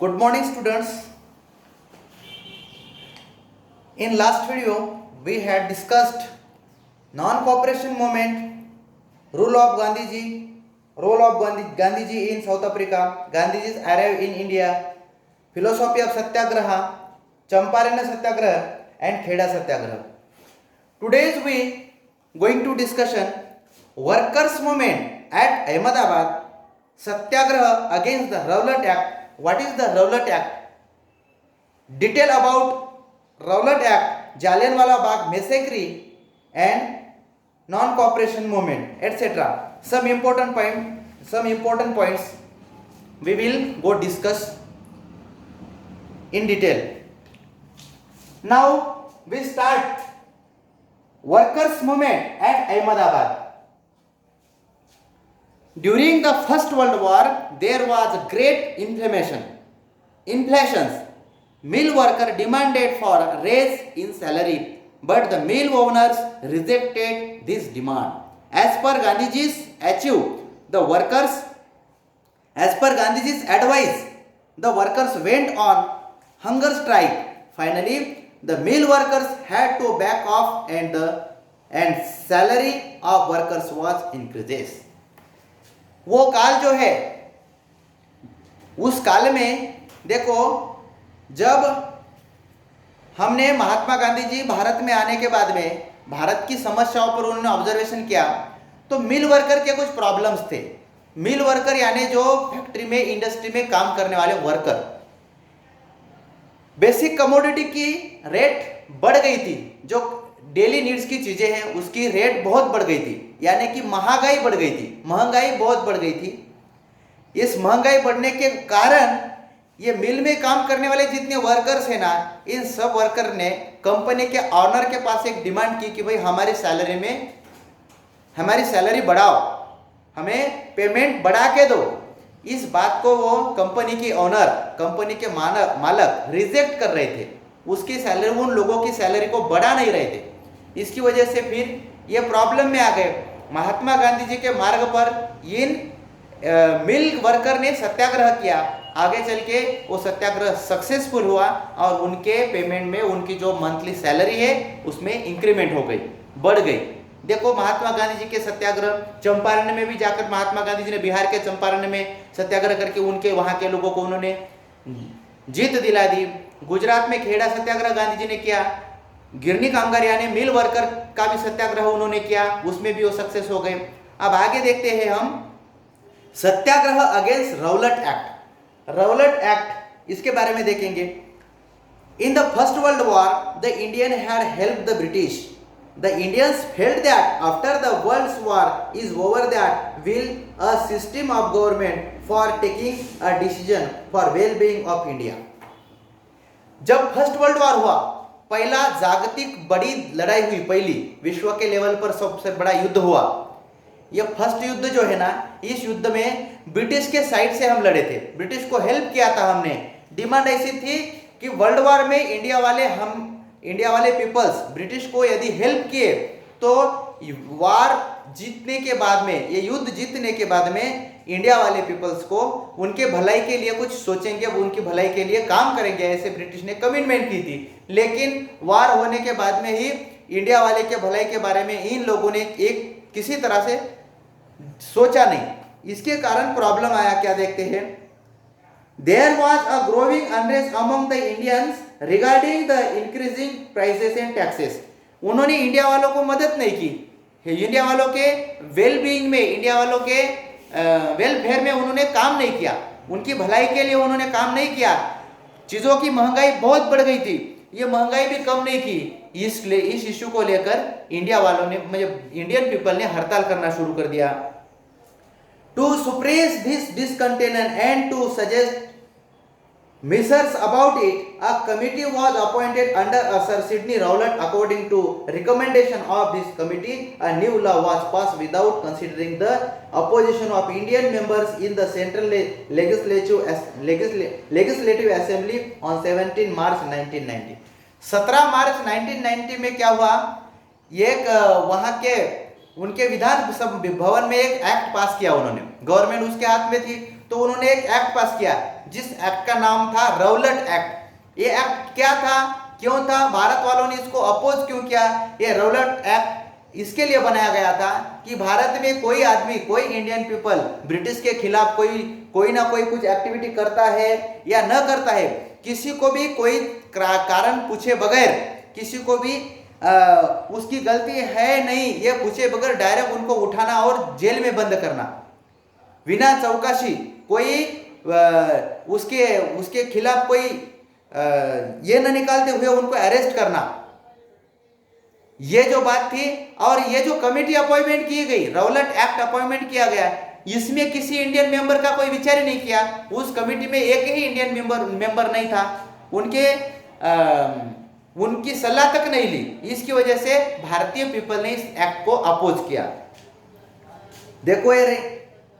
Good morning, students. In last video, we had discussed non-cooperation movement, role of Gandhiji in South Africa, Gandhiji's arrival in India, philosophy of Satyagraha, Champaran Satyagraha, and Kheda Satyagraha. Today we going to discussion workers' movement at Ahmedabad, Satyagraha against the Rowlatt Act. What is the Rowlatt Act? Detail about Rowlatt Act, Jallianwala Bagh massacre and non-cooperation movement, etc. Some important points we will go discuss in detail. Now we start workers' movement at Ahmedabad. During the First World War, there was great inflations. Mill workers demanded for raise in salary, but the mill owners rejected this demand. As per Gandhiji's advice, the workers went on hunger strike. Finally, the mill workers had to back off and salary of workers was increased. वो काल जो है, उस काल में देखो, जब हमने महात्मा गांधी जी भारत में आने के बाद में भारत की समस्याओं पर उन्होंने ऑब्जर्वेशन किया, तो मिल वर्कर के कुछ प्रॉब्लम्स थे. मिल वर्कर यानी जो फैक्ट्री में, इंडस्ट्री में काम करने वाले वर्कर, बेसिक कमोडिटी की रेट बढ़ गई थी. जो डेली नीड्स की चीजें हैं उसकी रेट बहुत बढ़ गई थी, यानी कि महंगाई बढ़ गई थी. महंगाई बहुत बढ़ गई थी. इस महंगाई बढ़ने के कारण ये मिल में काम करने वाले जितने वर्कर्स हैं ना, इन सब वर्कर ने कंपनी के ऑनर के पास एक डिमांड की कि भाई हमारी सैलरी बढ़ाओ, हमें पेमेंट बढ़ा के दो. इस बात को वो कंपनी की ऑनर, कंपनी के मालक रिजेक्ट कर रहे थे. उसकी सैलरी, उन लोगों की सैलरी को बढ़ा नहीं रहे थे. इसकी वजह से फिर ये प्रॉब्लम में आ गए. महात्मा गांधी जी के मार्ग पर इन मिल वर्कर ने सत्याग्रह किया. आगे चल के वो सत्याग्रह सक्सेसफुल हुआ और उनके पेमेंट में, उनकी जो मंथली सैलरी है उसमें इंक्रीमेंट हो गई, बढ़ गई. देखो महात्मा गांधी जी के सत्याग्रह, चंपारण में भी जाकर महात्मा गांधी जी ने बिहार के चंपारण में सत्याग्रह करके उनके वहां के लोगों को उन्होंने जीत दिला दी. गुजरात में खेड़ा सत्याग्रह गांधी जी ने किया. गिरनी कामगार यानी मिल वर्कर का भी सत्याग्रह उन्होंने किया, उसमें भी वो सक्सेस हो गए. अब आगे देखते हैं हम satyagraha against Rowlatt Act. Rowlatt Act, इसके बारे में देखेंगे. In the First World War the Indian had help the British. The Indians felt that after the World War is over that will a system of government for taking a decision for well being of India. जब First World War हुआ, पहला जागतिक बड़ी लड़ाई हुई, पहली विश्व के लेवल पर सबसे बड़ा युद्ध हुआ. यह फर्स्ट युद्ध जो है ना, इस युद्ध में ब्रिटिश के साइड से हम लड़े थे. ब्रिटिश को हेल्प किया था हमने. डिमांड ऐसी थी कि वर्ल्ड वॉर में इंडिया वाले पीपल्स ब्रिटिश को यदि हेल्प किए तो वार जीतने के बाद में, ये युद्ध जीतने के बाद में इंडिया वाले पीपल्स को उनके भलाई के लिए कुछ सोचेंगे, उनकी भलाई के लिए काम करेंगे, ऐसे ब्रिटिश ने कमिटमेंट की थी. लेकिन वार होने के बाद में ही इंडिया वाले के भलाई के बारे में इन लोगों ने एक किसी तरह से सोचा नहीं. इसके कारण प्रॉब्लम आया. क्या देखते हैं? There was a growing unrest among the Indians regarding the increasing prices and taxes. उन्होंने इंडिया वालों को मदद नहीं की. इंडिया वालों के वेलबीइंग में, इंडिया वालों के वेलफेयर में उन्होंने काम नहीं किया. उनकी भलाई के लिए उन्होंने काम नहीं किया. चीज़ों की महंगाई बहुत बढ़ गई थी, ये महंगाई भी कम नहीं की. इसलिए इस इश्यू को लेकर इंडिया वालों ने, मतलब इंडियन पीपल ने हड़ताल करना शुरू कर दिया. To suppress this discontentment and to suggest measures about it, a committee was appointed under Sir Sidney Rowlatt. According to recommendation of this committee, a new law was passed without considering the opposition of Indian members in the Central Legislative Assembly on 17 March 1990. 17 मार्च 1990 में क्या हुआ? एक वहाँ के उनके विधान भवन में एक act पास किया उन्होंने, गवर्नमेंट उसके हाथ में थी, तो उन्होंने एक एक्ट पास किया जिस एक्ट का नाम था रौलट एक्ट। ये एक्ट क्या था, क्यों था, भारत वालों ने इसको अपोज क्यों किया? ये रौलट एक्ट इसके लिए बनाया गया था कि भारत में कोई आदमी, कोई इंडियन पीपल ब्रिटिश के खिलाफ कोई ना कोई कुछ एक्टिविटी करता है या न करता है, किसी को भी कोई कारण पूछे बगैर, किसी को भी उसकी गलती है नहीं ये पूछे बगैर डायरेक्ट उनको उठाना और जेल में बंद करना, बिना चौकसी, कोई उसके खिलाफ कोई ये न निकालते हुए उनको अरेस्ट करना, ये जो बात थी। और ये जो कमेटी अपॉइंटमेंट की गई, रौलट एक्ट अपॉइंटमेंट किया गया, इसमें किसी इंडियन मेंबर का कोई विचार ही नहीं किया। उस कमेटी में एक ही इंडियन मेंबर नहीं था, उनकी सलाह तक नहीं ली। इसकी वजह से भारतीय पीपल ने इस एक्ट को अपोज किया। देखो ये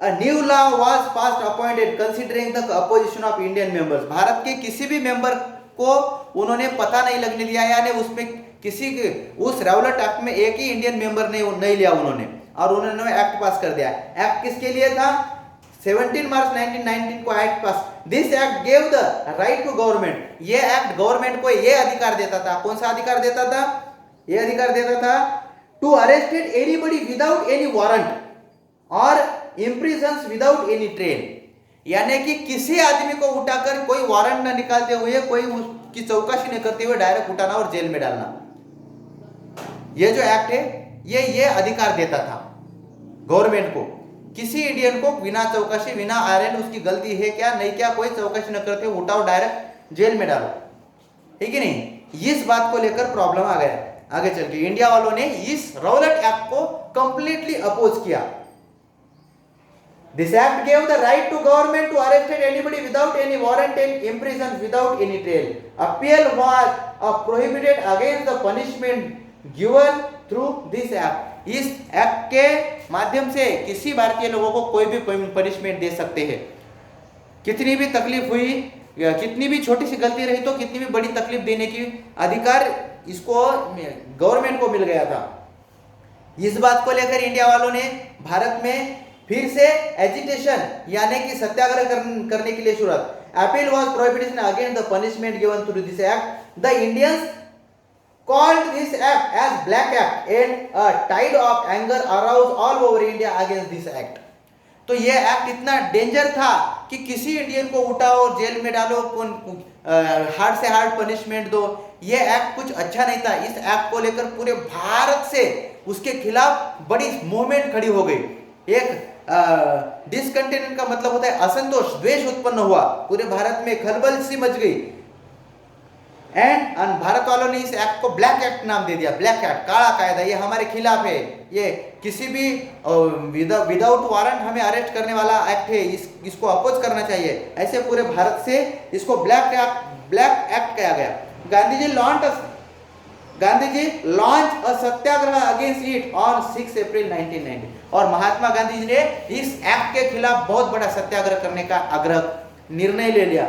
A new law was passed appointed considering the opposition of Indian members। Bharat के किसी भी मेंबर को उन्होंने पता नहीं लगने दिया, यानी उसमें किसी के उस रौलट एक्ट में एक ही इंडियन मेंबर ने नहीं लिया उन्होंने, और उन्होंने एक्ट पास कर दिया। एक्ट किसके लिए था? 17 मार्च 1919 को act pass. This act gave the right to government. ये एक्ट गवर्नमेंट को ये अधिकार देता था, कौन सा अधिकार देता था? ये अधिकार देता था to arrested anybody without any warrant और इम्प्रिजन्स विदाउट एनी ट्रेल, यानी कि किसी आदमी को उठाकर कोई वारंट न निकालते हुए, कोई उसकी चौकसी न करते हुए डायरेक्ट उठाना और जेल में डालना। ये जो एक्ट है ये अधिकार देता था गवर्नमेंट को, किसी इंडियन को बिना चौकसी, बिना आयरन, उसकी गलती है क्या नहीं क्या, कोई चौकसी न करते उठाओ डायरेक्ट जेल में डालो, ठीक है नहीं। इस बात को लेकर प्रॉब्लम आ गया आगे चल के। इंडिया वालों ने इस रौलट एक्ट को कंप्लीटली अपोज किया। This act gave the right to government to arrest anybody without any warrant and imprison without any trial. Appeal was prohibited against the punishment given through this act। इस act के माध्यम से किसी भारतीय लोगों को कोई भी पनिशमेंट दे सकते हैं, कितनी भी तकलीफ हुई, कितनी भी छोटी सी गलती रही तो कितनी भी बड़ी तकलीफ देने की अधिकार इसको गवर्नमेंट को मिल गया था। इस बात को लेकर इंडिया वालों ने भारत में फिर से एजिटेशन यानी कि सत्याग्रह करने के लिए शुरुआत। Appeal was prohibition against the punishment given through this act. The Indians called this act as black act and a tide of anger arouse all over India against this act. तो ये act इतना danger था कि किसी Indian को उठाओ और jail में डालो, हार्ड से हार्ड पनिशमेंट दो, ये एक्ट कुछ अच्छा नहीं था। इस एक्ट को लेकर पूरे भारत से उसके खिलाफ बड़ी मूवमेंट खड़ी हो गई। एक डिसकंटेंट का मतलब होता है असंतोष, द्वेष उत्पन्न हुआ, पूरे भारत में खलबल सी मच गई। एंड भारत वालों ने इस एक्ट को ब्लैक एक्ट नाम दे दिया। ब्लैक एक्ट, काला कायदा, ये हमारे खिलाफ है, ये किसी भी विदाउट वारंट हमें अरेस्ट करने वाला एक्ट है, इसको अपोज करना चाहिए। ऐसे पूरे भारत से इसको ब्लैक एक्ट कहा गया। Gandhi ji launch a satyagraha against it on 6 April 1990। और महात्मा गांधी जी ने इस एक्ट के खिलाफ बहुत बड़ा सत्याग्रह करने का निर्णय ले लिया।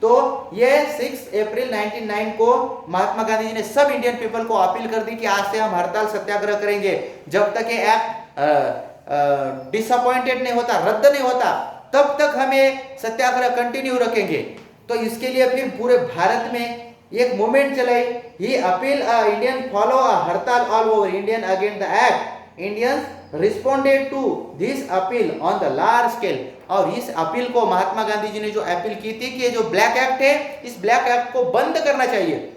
तो ये 6 अप्रैल 1909 को महात्मा गांधी जी ने सब इंडियन पीपल को अपील कर दी कि आज से हम हड़ताल सत्याग्रह करेंगे, जब तक ये एक्ट डिसअपॉइंटेड नहीं होता, रद्द नहीं होता, तब तक हमें सत्याग्रह कंटिन्यू रखेंगे। तो इसके लिए फिर पूरे भारत में एक मूवमेंट चलाई। He appeal Indian follow a hartal all over Indian against the act. Indians responded to this appeal on the large scale. और इस अपील को महात्मा गांधी जी ने जो अपील की थी कि ये जो ब्लैक एक्ट है, इस ब्लैक एक्ट को बंद करना चाहिए।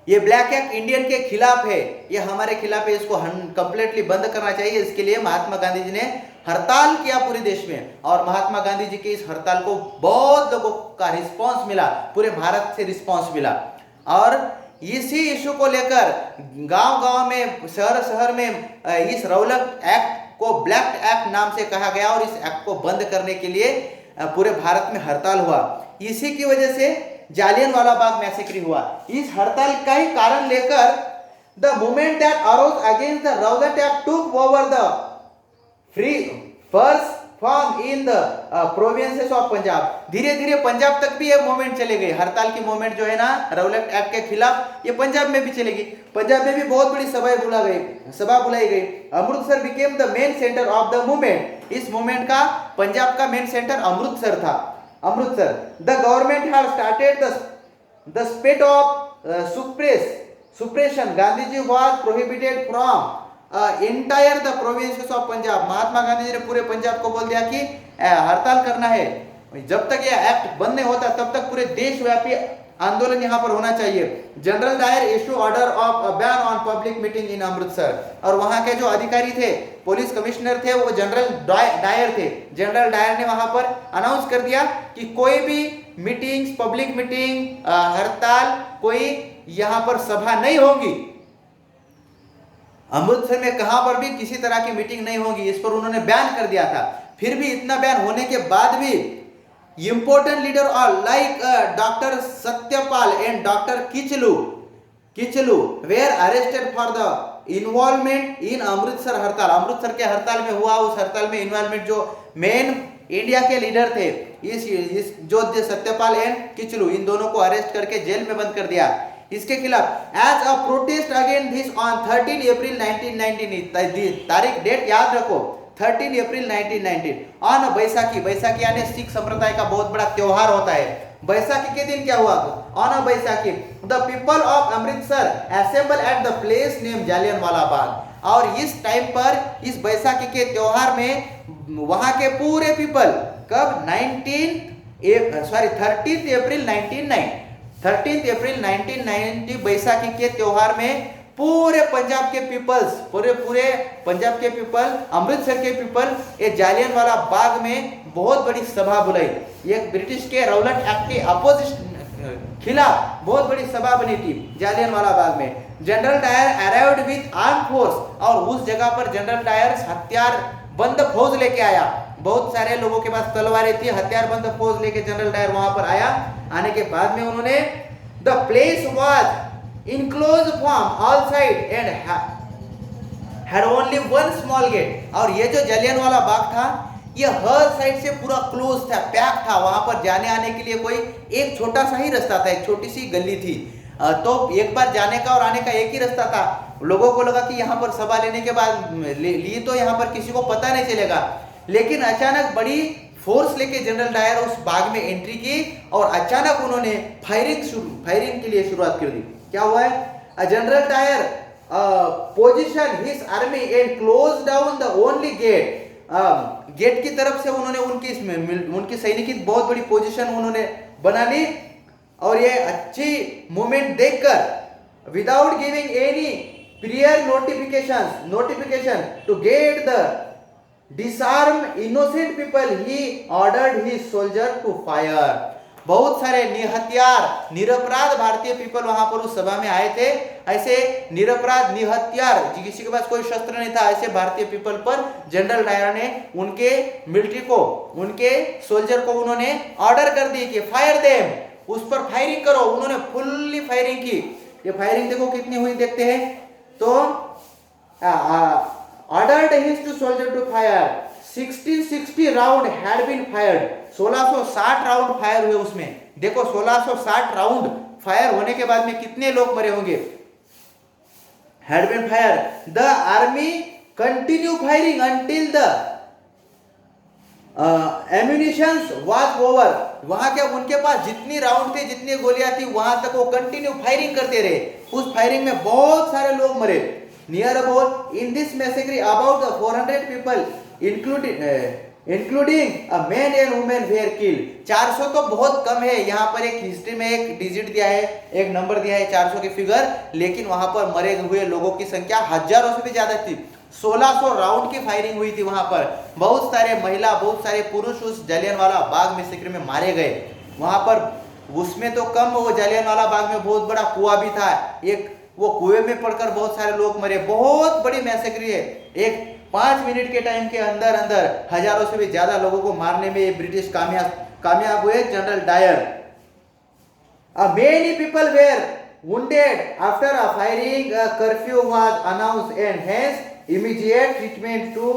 ये ब्लैक एक्ट इंडियन के खिलाफ है, ये हमारे खिलाफ है, इसको कंप्लीटली बंद करना चाहिए। इसके लिए महात्मा गांधी जी ने हड़ताल किया पूरे देश में। और महात्मा गांधी जी के इस हड़ताल को बहुत लोगों का रिस्पांस मिला, पूरे भारत से रिस्पांस मिला। और इसी इशू को लेकर गांव-गांव में, शहर में इस रौलट एक्ट को ब्लैक एक्ट नाम से कहा गया और इस एक्ट को बंद करने के लिए पूरे भारत में हड़ताल हुआ। इसी की वजह से जालियनवाला बाग मैसेक्री हुआ। इस हड़ताल का ही कारण लेकर the movement that arose against the Rowlatt act took over the form in the provinces of Punjab. धीरे धीरे पंजाब तक भी ये मूवमेंट चले गई। हड़ताल की मूवमेंट जो है ना रौलट एक्ट के खिलाफ, ये पंजाब में भी चलेगी। पंजाब में भी बहुत बड़ी सभा बुलाई गई। Amritsar became the main centre of the movement. इस मूवमेंट का पंजाब का मेन सेंटर अमृतसर था। Amritsar. The government had started the spate of suppression. Gandhi ji was prohibited from entire the provinces of Punjab. Mahatma Gandhi ji ने पूरे पंजाब को बोल दिया कि हड़ताल करना है। जब तक यह एक्ट बंद नहीं होता तब तक पूरे देशव्यापी आंदोलन यहाँ पर होना चाहिए। General Dyer issue order of ban on public meeting in Amritsar. और वहां के जो अधिकारी थे, पुलिस कमिश्नर थे, वो जनरल डायर थे। जनरल डायर ने वहां पर अनाउंस कर दिया कि कोई भी मीटिंग्स, पब्लिक मीटिंग, हड़ताल, कोई यहाँ पर सभा नहीं होगी। अमृतसर में कहां पर भी किसी तरह की मीटिंग नहीं होगी, इस पर उन्होंने बैन कर दिया था। फिर भी इतना बैन होने के बाद भी इंपोर्टेंट लीडर और like doctor Satyapal and doctor Kitchlew were arrested for the involvement in Amritsar hartal. Amritsar के हड़ताल में हुआ, उस हड़ताल में इन्वॉल्वमेंट जो मेन इंडिया के लीडर थे, इस जो सत्यपाल एंड किचलू, इन दोनों को अरेस्ट करके जेल में बंद कर दिया। इसके खिलाफ as a protest against this on 13 April 1919। तारीख डेट याद रखो, 13 अप्रैल 1919 ऑन बैसाखी। बैसाखी यानी सिख संप्रदाय का बहुत बड़ा त्योहार होता है। बैसाखी के दिन क्या हुआ? On Baisakhi the people of Amritsar assemble at the place name Jallianwala Bagh. और इस टाइम पर, इस बैसाखी के त्योहार में वहां के पूरे पीपल, कब 13 अप्रैल 1990 बैसाखी के त्योहार में पूरे पंजाब के पीपल्स, पूरे पंजाब के पीपल, अमृतसर के पीपल, ये जालियनवाला बाग में बहुत बड़ी सभा बुलाई। ये ब्रिटिश के रौलट एक्ट के अपोजिशन खिलाफ बहुत बड़ी सभा बनी थी जालियनवाला बाग में। General Dyer arrived with arm force. और उस जगह पर जनरल डायर हथियार बंद फौज लेके आया। बहुत सारे लोगों के पास तलवारें थी, हथियार बंद फौज लेके जनरल डायर वहां पर आया। आने के बाद में उन्होंने the place was enclose from all side and had only one small gate. और ये जो जालियनवाला बाग था, ये हर साइड से पूरा क्लोज था, पैक था। वहां पर जाने आने के लिए कोई एक छोटा सा ही रास्ता था, एक छोटी सी गली थी। तो एक बार जाने का और आने का एक ही रास्ता था। लोगों को लगा कि यहाँ पर सभा लेने के बाद लिए तो यहाँ पर किसी को पता नहीं चलेगा। लेकिन अचानक बड़ी फोर्स लेके जनरल डायर उस बाग में एंट्री की और अचानक उन्होंने फायरिंग के लिए शुरुआत कर दी। क्या हुआ है? General Dyer position his army and close down the only gate. Gate की तरफ से उन्होंने उनकी सैनिक की बहुत बड़ी पोजीशन उन्होंने बना ली। और ये अच्छी मूवमेंट देखकर, without giving any prior notification to get the disarm innocent people, he ordered his soldier to fire. बहुत सारे निहत्यार, निरपराध भारतीय पीपल वहां पर उस सभा में आए थे। ऐसे निरपराध, निहत्यार, किसी के पास कोई शस्त्र नहीं था, ऐसे भारतीय पीपल पर जनरल डायर ने उनके मिलिट्री को, उनके सोल्जर को उन्होंने ऑर्डर कर दी कि फायर देम, उस पर फायरिंग करो। उन्होंने फुल्ली फायरिंग की। ये फायरिंग देखो कितनी हुई, देखते हैं। तो ordered his to soldier to fire 1660 round had been fired। 1660 round fire हुए उसमें। देखो 1660 राउंड फायर होने के बाद में कितने लोग मरे होंगे। had been fired। the army continue firing until the ammunition was over। वहां क्या उनके पास जितनी राउंड थे, जितनी गोलियां थी, वहां तक वो कंटिन्यू फायरिंग करते रहे। उस फायरिंग में बहुत सारे लोग मरे। Near about in this massacre about the 400 people including a man and woman were killed। 400 तो बहुत कम है। यहाँ पर एक हिस्ट्री में एक डिजिट दिया है, एक नंबर दिया है 400 की फिगर, लेकिन वहां पर मरे हुए लोगों की संख्या हजारों से भी ज्यादा थी। 1600 राउंड की फायरिंग हुई थी वहां पर। बहुत सारे महिला, बहुत सारे पुरुष उस जालियनवाला बाग मैसेकर में मारे गए। वहां पर उसमें तो कम, वो जालियनवाला बाग में बहुत बड़ा कुआं भी था, एक वो कुएं में पड़कर बहुत सारे लोग मरे। बहुत बड़ी मैसेकर है। एक 5 मिनट के टाइम के अंदर हजारों से भी ज्यादा लोगों को मारने में ये ब्रिटिश कामयाब हुए general Dyer. Many people were wounded after a firing। A curfew was announced and hence immediate treatment to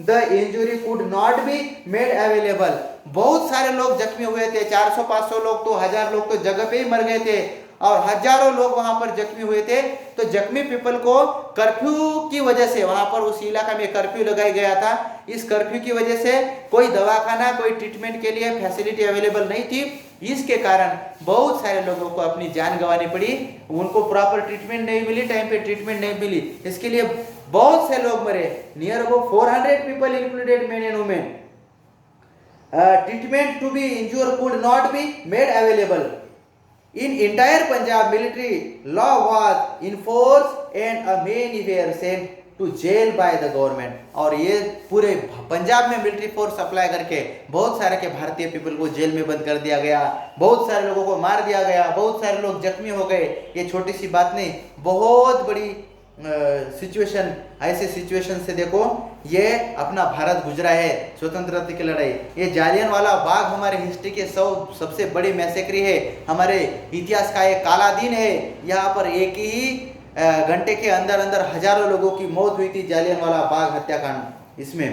the injury could not be made available। बहुत सारे लोग जख्मी हुए थे, 400-500 लोग तो 1000 लोग तो जगह पे ही मर गए थे और हजारों लोग वहां पर जख्मी हुए थे। तो जख्मी पीपल को कर्फ्यू की वजह से, वहां पर उस इलाका में कर्फ्यू लगाया गया था, इस कर्फ्यू की वजह से कोई दवाखाना, कोई ट्रीटमेंट के लिए फैसिलिटी अवेलेबल नहीं थी। इसके कारण बहुत सारे लोगों को अपनी जान गंवानी पड़ी, उनको प्रॉपर ट्रीटमेंट नहीं मिली, टाइम पे ट्रीटमेंट नहीं मिली, इसके लिए बहुत से लोग मरे। Near about 400 people included main and women. Treatment to be injured could not be made available. In entire Punjab, military law was enforced and many were sent to jail by the government। और ये पूरे पंजाब में military force apply करके बहुत सारे के भारतीय people को जेल में बंद कर दिया गया, बहुत सारे लोगों को मार दिया गया, बहुत सारे लोग जख्मी हो गए। ये छोटी सी बात नहीं, बहुत बड़ी सिचुएशन। ऐसे सिचुएशन से देखो ये अपना भारत गुजरा है स्वतंत्रता की लड़ाई। ये जालियनवाला बाग हमारे हिस्ट्री के सबसे बड़ी मैसेक्री है, हमारे इतिहास का एक काला दिन है। यहाँ पर एक ही घंटे के अंदर अंदर हजारों लोगों की मौत हुई थी जालियनवाला बाग हत्याकांड। इसमें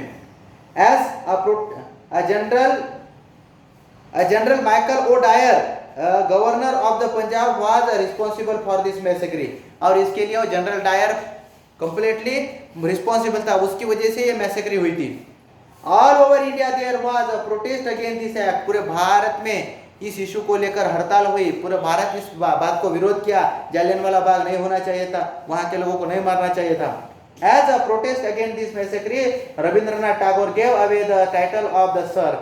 general Michael O Dyer governor of the Punjab was responsible for this massacre. और इसके लिए जनरल डायर कंप्लीटली रिस्पॉन्सिबल था, उसकी वजह से ये मैसेक्री हुई थी। All over India there was a protest against this act. पूरे भारत में इस इशू को लेकर हड़ताल हुई, पूरे भारत इस बात को विरोध किया, जालियनवाला बाग नहीं होना चाहिए था, वहां के लोगों को नहीं मारना चाहिए था। As a protest against this massacre Rabindranath Tagore gave away the title of the sir.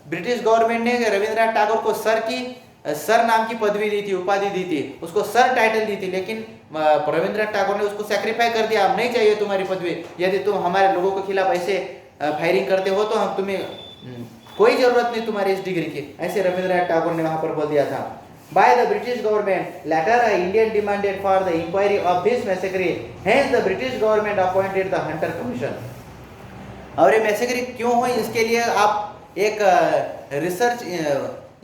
British government ने रविंद्रनाथ टैगोर को सर नाम की पदवी दी थी, उपाधि दी थी, उसको सर टाइटल दी थी, लेकिन रविंद्रनाथ टैगोर ने उसको सैक्रिफाई कर दिया। हम नहीं चाहिए तुम्हारी पदवी, यदि तुम हमारे लोगों के खिलाफ ऐसे फायरिंग करते हो तो हम तुम्हें कोई जरूरत नहीं तुम्हारी इस डिग्री की, ऐसे रविंद्रनाथ टैगोर ने वहां पर बोल दिया था। By the British government later Indian demanded for the inquiry of this massacre, hence the British government appointed the Hunter commission. और ये मैसेक्री क्यों हुई, इसके लिए आप एक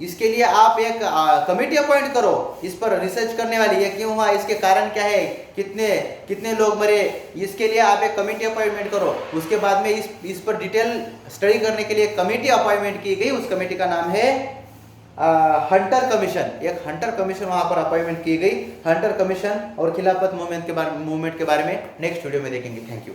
इसके लिए आप एक कमेटी अपॉइंट करो, इस पर रिसर्च करने वाली, ये क्यों हुआ, इसके कारण क्या है, कितने लोग मरे, इसके लिए आप एक कमेटी अपॉइंटमेंट करो। उसके बाद में इस पर डिटेल स्टडी करने के लिए एक कमेटी अपॉइंटमेंट की गई, उस कमेटी का नाम है हंटर कमीशन। एक हंटर कमीशन वहां पर अपॉइंटमेंट की गई। हंटर कमीशन और खिलाफत मूवमेंट के बारे में नेक्स्ट वीडियो में देखेंगे। Thank you.